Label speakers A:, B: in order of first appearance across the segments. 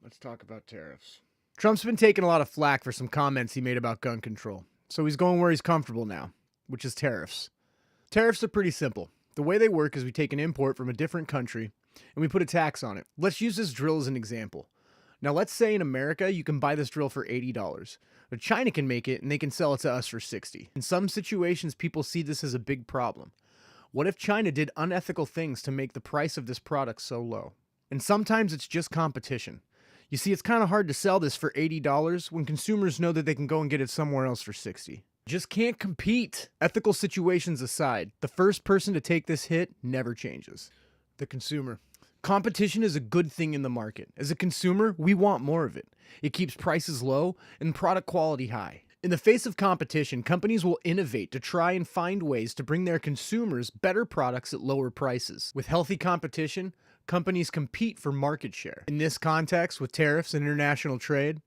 A: Let's talk about tariffs. Trump's been taking a lot of flack for some comments he made about gun control, so he's going where he's comfortable now, which is tariffs. Tariffs are pretty simple. The way they work is we take an import from a different country and we put a tax on it. Let's use this drill as an example. Now let's say in America you can buy this drill for $80, but China can make it and they can sell it to us for $60. In some situations, people see this as a big problem. What if China did unethical things to make the price of this product so low? And sometimes it's just competition. You see, it's kind of hard to sell this for $80 when consumers know that they can go and get it somewhere else for $60. Just can't compete. Ethical situations aside, the first person to take this hit never changes. The consumer. Competition is a good thing in the market. As a consumer, we want more of it. It keeps prices low and product quality high. In the face of competition, companies will innovate to try and find ways to bring their consumers better products at lower prices. With healthy competition, companies compete for market share. In this context, with tariffs and international trade,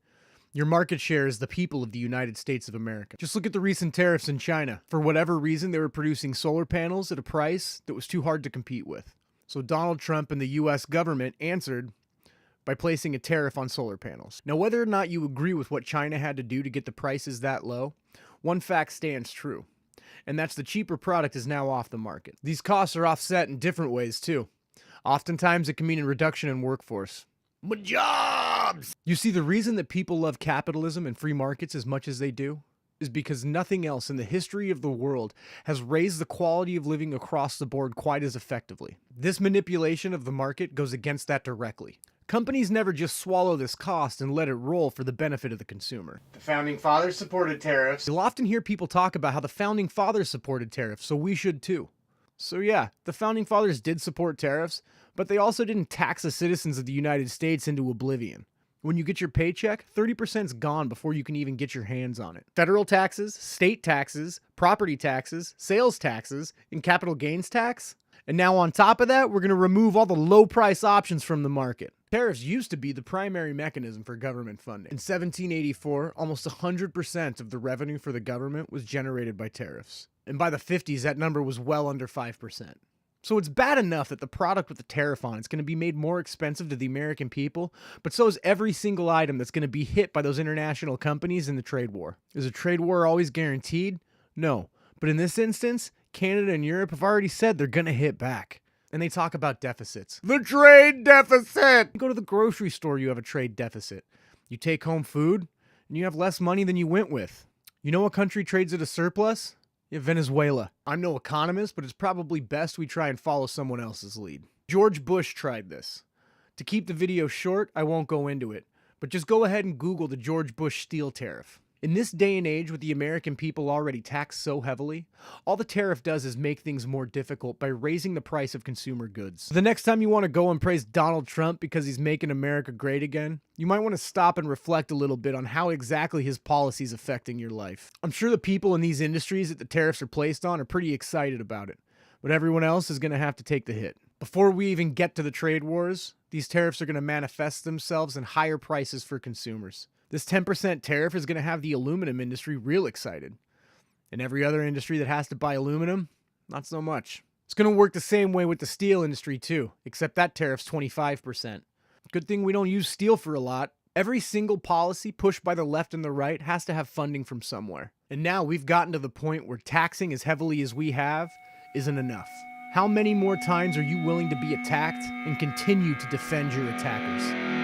A: your market share is the people of the United States of America. Just look at the recent tariffs in China. For whatever reason, they were producing solar panels at a price that was too hard to compete with. So Donald Trump and the US government answered by placing a tariff on solar panels. Now, whether or not you agree with what China had to do to get the prices that low, one fact stands true, and that's the cheaper product is now off the market. These costs are offset in different ways too. Oftentimes it can mean a reduction in workforce. My jobs! You see, the reason that people love capitalism and free markets as much as they do is because nothing else in the history of the world has raised the quality of living across the board quite as effectively. This manipulation of the market goes against that directly. Companies never just swallow this cost and let it roll for the benefit of the consumer. The Founding Fathers supported tariffs. You'll often hear people talk about how the Founding Fathers supported tariffs, so we should too. So yeah, the Founding Fathers did support tariffs, but they also didn't tax the citizens of the United States into oblivion. When you get your paycheck, 30% is gone before you can even get your hands on it. Federal taxes, state taxes, property taxes, sales taxes, and capital gains tax. And now on top of that, we're going to remove all the low price options from the market. Tariffs used to be the primary mechanism for government funding. In 1784, almost 100% of the revenue for the government was generated by tariffs. And by the 50s, that number was well under 5%. So it's bad enough that the product with the tariff on it's going to be made more expensive to the American people, but so is every single item that's going to be hit by those international companies in the trade war. Is a trade war always guaranteed? No. But in this instance, Canada and Europe have already said they're going to hit back. And they talk about deficits. The trade deficit! You go to the grocery store, you have a trade deficit. You take home food, and you have less money than you went with. You know what country trades at a surplus? Yeah, Venezuela. I'm no economist, but it's probably best we try and follow someone else's lead. George Bush tried this. To keep the video short, I won't go into it, but just go ahead and Google the George Bush steel tariff. In this day and age, with the American people already taxed so heavily, all the tariff does is make things more difficult by raising the price of consumer goods. The next time you want to go and praise Donald Trump because he's making America great again, you might want to stop and reflect a little bit on how exactly his policy is affecting your life. I'm sure the people in these industries that the tariffs are placed on are pretty excited about it, but everyone else is going to have to take the hit. Before we even get to the trade wars, these tariffs are going to manifest themselves in higher prices for consumers. This 10% tariff is going to have the aluminum industry real excited. And every other industry that has to buy aluminum, not so much. It's going to work the same way with the steel industry too, except that tariff's 25%. Good thing we don't use steel for a lot. Every single policy pushed by the left and the right has to have funding from somewhere. And now we've gotten to the point where taxing as heavily as we have isn't enough. How many more times are you willing to be attacked and continue to defend your attackers?